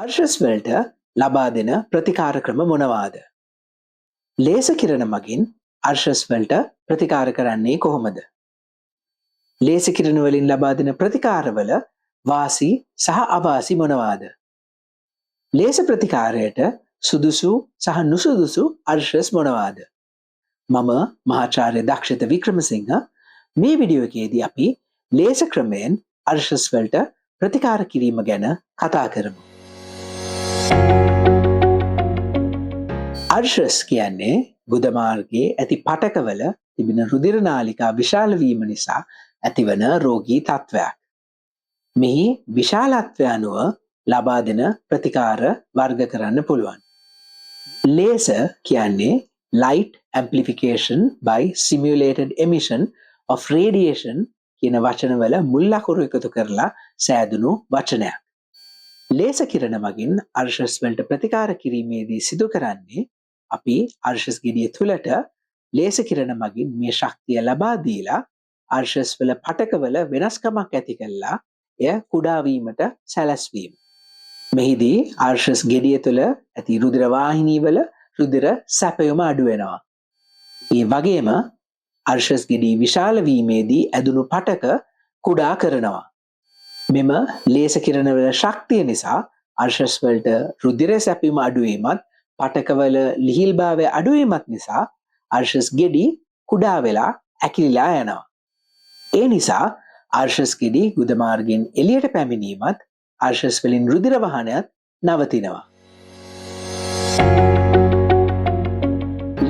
අර්ශස් වලට ලබා දෙන ප්‍රතිකාර ක්‍රම මොනවාද? ලේසර් කිරණ මගින් අර්ශස් වලට ප්‍රතිකාර කරන්නේ කොහොමද? ලේසර් කිරණ වලින් ලබා දෙන ප්‍රතිකාරවල වාසි සහ අවාසි මොනවාද? ලේසර් ප්‍රතිකාරයට සුදුසු සහ නුසුදුසු අර්ශස් මොනවාද? මම මහාචාර්ය දක්ෂිත වික්‍රමසිංහ. මේ වීඩියෝ එකේදී අපි ලේසර් ක්‍රමයෙන් අර්ශස් වලට ප්‍රතිකාර කිරීම ගැන කතා කරමු. අර්ශස් කියන්නේ ගුද මාර්ගයේ ඇති පටකවල තිබෙන රුධිර නාලිකා විශාල වීම නිසා ඇතිවන රෝගී තත්ත්වයක්. මෙහි විශාලත්වය අනුව ලබා දෙන ප්‍රතිකාර වර්ග කරන්න පුළුවන්. ලේසර් කියන්නේ light amplification by simulated emission of radiation කියන වචනවල මුල් අකුරු එකතු කරලා සෑදුණු වචනයක්. ලේසර් කිරණ මගින් අර්ශස් වලට ප්‍රතිකාර කිරීමේදී සිදු කරන්නේ අපි අර්ශස් ගෙඩිය තුළට ලේසර් කිරණ මගින් මේ ශක්තිය ලබා දීලා අර්ශස් වල පටකවල වෙනස්කමක් ඇති කළා එය කුඩා වීමට සැලැස්වීම. මෙහිදී අර්ශස් ගෙඩිය තුළ ඇති රුධිර වාහිනී වල රුධිර සැපයුම අඩු වෙනවා. ඒ වගේම අර්ශස් ගෙඩිය විශාල වීමේදී ඇදුණු පටක කුඩා කරනවා. මෙම ලේසර් කිරණ වල ශක්තිය නිසා අර්ශස් වලට රුධිර සැපයුම අඩු වීමත් පටකවල ලිහිල්භාවය අඩු වීමත් නිසා අර්ශස් ගෙඩි කුඩා වෙලා ඇකිලිලා යනවා. ඒ නිසා අර්ශස් ගෙඩි ගුද මාර්ගයෙන් එළියට පැමිණීමත් අර්ශස් වලින් රුධිර වහනයත් නවතිනවා.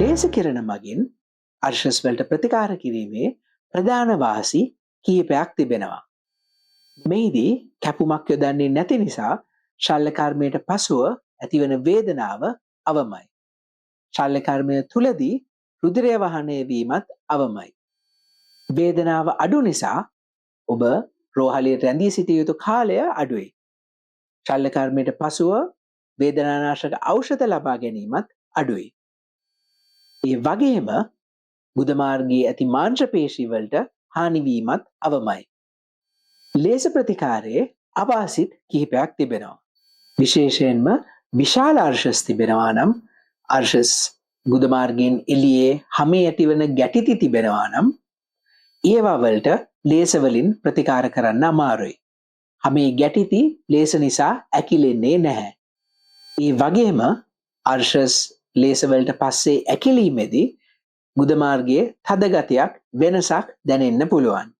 ලේසර් කිරණ මගින් අර්ශස් වලට ප්‍රතිකාර කිරීමේ ප්‍රධාන වාසි කිහිපයක් තිබෙනවා. මෙහිදී කැපුමක් යොදන්නේ නැති නිසා ශල්‍ය කර්මයට පසුව ඇතිවන වේදනාව අවමයි. ශල්‍ය කර්මය තුලදී රුධිරය වහනය වීමත් අවමයි. වේදනාව අඩු නිසා ඔබ රෝහලේ රැඳී සිටිය යුතු කාලය අඩුයි. ශල්‍ය කර්මයට පසුව වේදනානාශක ඖෂධ ලබා ගැනීමත් අඩුයි. ඒ වගේම ගුද මාර්ගයේ ඇති මාංශ පේශි වලට හානි වීමත් අවමයි. ලේසර් ප්‍රතිකාරයේ අවාසිත් කිහිපයක් තිබෙනවා. විශේෂයෙන්ම විශාල අර්ශස් තිබෙනවා නම් අර්ශස් ගුද මාර්ගයෙන් එළියේ හැමේ ඇතිවන ගැටිති තිබෙනවා නම් ඒවා වලට ලේසර් වලින් ප්‍රතිකාර කරන්න අමාරුයි. හැමේ ගැටිති ලේසර් නිසා ඇකිලෙන්නේ නැහැ. ඒ වගේම අර්ශස් ලේසර් වලට පස්සේ ඇකිලීමේදී ගුද මාර්ගයේ තද ගතියක් වෙනසක් දැනෙන්න පුළුවන්.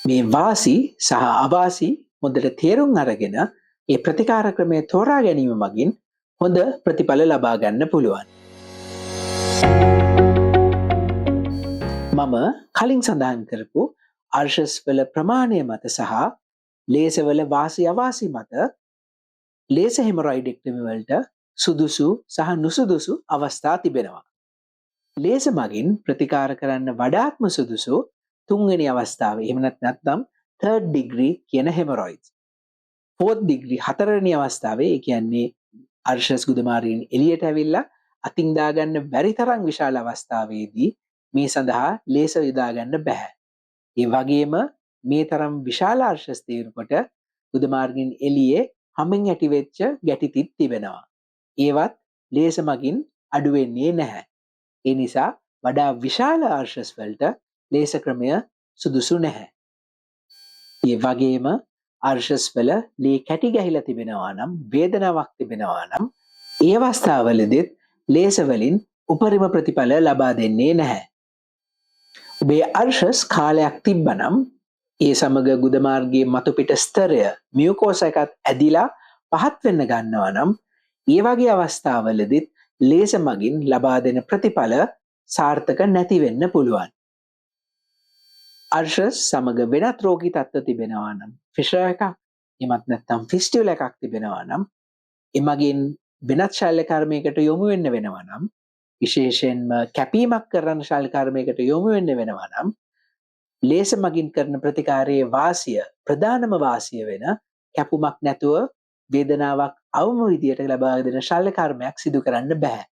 මේ වාසි සහ අවාසි හොඳට තේරුම් අරගෙන ඒ ප්‍රතිකාර ක්‍රමය තෝරා ගැනීම මගින් හොඳ ප්‍රතිඵල ලබා ගන්න පුළුවන්. මම කලින් සඳහන් කරපු අර්ශස් වල ප්‍රමාණය මත සහ ලේසර් වල වාසි අවාසි මත ලේසර් හෙමොරොයිඩෙක්ටමි වලට සුදුසු සහ නුසුදුසු අවස්ථා තිබෙනවා. ලේසර් මගින් ප්‍රතිකාර කරන්න වඩාත්ම සුදුසු තුන්වෙනි අවස්ථාවේ එහෙම නැත්නම් 3rd degree කියන හෙමොරොයිඩ්ස්. 4th degree හතරවෙනි අවස්ථාවේ ඒ කියන්නේ අර්ශස් ගුද මාර්ගයෙන් එළියට ඇවිල්ලා අතින් දාගන්න බැරි තරම් විශාල අවස්ථාවේදී මේ සඳහා ලේසර් යොදා ගන්න බෑ. ඒ වගේම මේ තරම් විශාල අර්ශස් තියෙනකොට ගුද මාර්ගයෙන් එළියේ හැමෙන් ඇතිවෙච්ච ගැටිතිත් තිබෙනවා. ඒවත් ලේසර් මගින් අඩු වෙන්නේ නැහැ. ඒ නිසා වඩා විශාල අර්ශස් වලට ලේසර් ක්‍රමය සුදුසු නැහැ. ඒ වගේම අර්ශස් වල ලේ කැටි ගැහිලා තිබෙනවා නම් වේදනාවක් තිබෙනවා නම් ඒ අවස්ථාවලදීත් ලේසර් වලින් උපරිම ප්‍රතිඵල ලබා දෙන්නේ නැහැ. ඔබේ අර්ශස් කාලයක් තිබ්බනම් ඒ සමග ගුද මාර්ගයේ මතු පිට ස්තරය මියුකෝස එකත් ඇදිලා පහත් වෙන්න ගන්නවා නම් ඒ වගේ අවස්ථාවලදීත් ලේසර් මගින් ලබා දෙන ප්‍රතිඵල සාර්ථක නැති වෙන්න පුළුවන්. අර්ශස් සමග වෙනත් රෝගී තත්ත්ව තිබෙනවා නම් ෆිෂර් එකක් එමත් නැත්නම් ෆිස්ටියුලා එකක් තිබෙනවා නම් එමගින් වෙනත් ශල්‍ය කර්මයකට යොමු වෙන්න වෙනවා නම් විශේෂයෙන්ම කැපීමක් කරන ශල්‍ය කර්මයකට යොමු වෙන්න වෙනවා නම් ලේසර් මගින් කරන ප්‍රතිකාරයේ වාසිය ප්‍රධානම වාසිය වෙන කැපුමක් නැතුව වේදනාවක් අවම විදියට ලබා දෙන ශල්‍ය කර්මයක් සිදු කරන්න බෑ.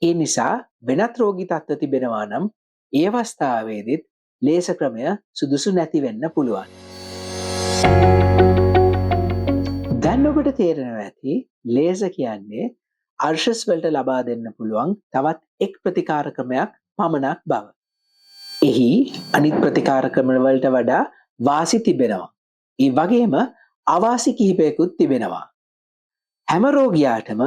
ඒ නිසා වෙනත් රෝගී තත්ත්ව තිබෙනවා නම් ඒ අවස්ථාවේදීත් ලේසර් ක්‍රමය සුදුසු නැති වෙන්න පුළුවන්. දැන් ඔබට තේරෙනවා ඇති ලේසර් කියන්නේ අර්ශස් වලට ලබා දෙන්න පුළුවන් තවත් එක් ප්‍රතිකාර ක්‍රමයක් පමණක් බව. එහි අනිත් ප්‍රතිකාර ක්‍රමවලට වඩා වාසි තිබෙනවා. ඒ වගේම අවාසි කිහිපයකුත් තිබෙනවා. හැම රෝගියාටම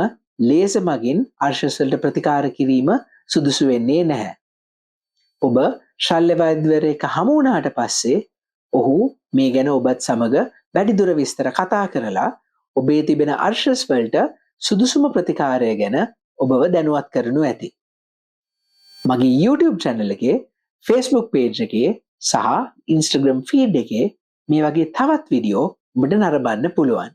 ලේසර් මගින් අර්ශස් වලට ප්‍රතිකාර කිරීම සුදුසු වෙන්නේ නැහැ. ඔබ ශල්‍ය වෛද්‍යවරයෙක් හමු වුණාට පස්සේ ඔහු මේ ගැන ඔබත් සමග වැඩිදුර විස්තර කතා කරලා ඔබේ තිබෙන අර්ශස් වලට සුදුසුම ප්‍රතිකාරය ගැන ඔබව දැනුවත් කරනු ඇති. මගේ YouTube channel එකේ, Facebook page එකේ සහ Instagram feed එකේ මේ වගේ තවත් වීඩියෝ ඔබට නරඹන්න පුළුවන්.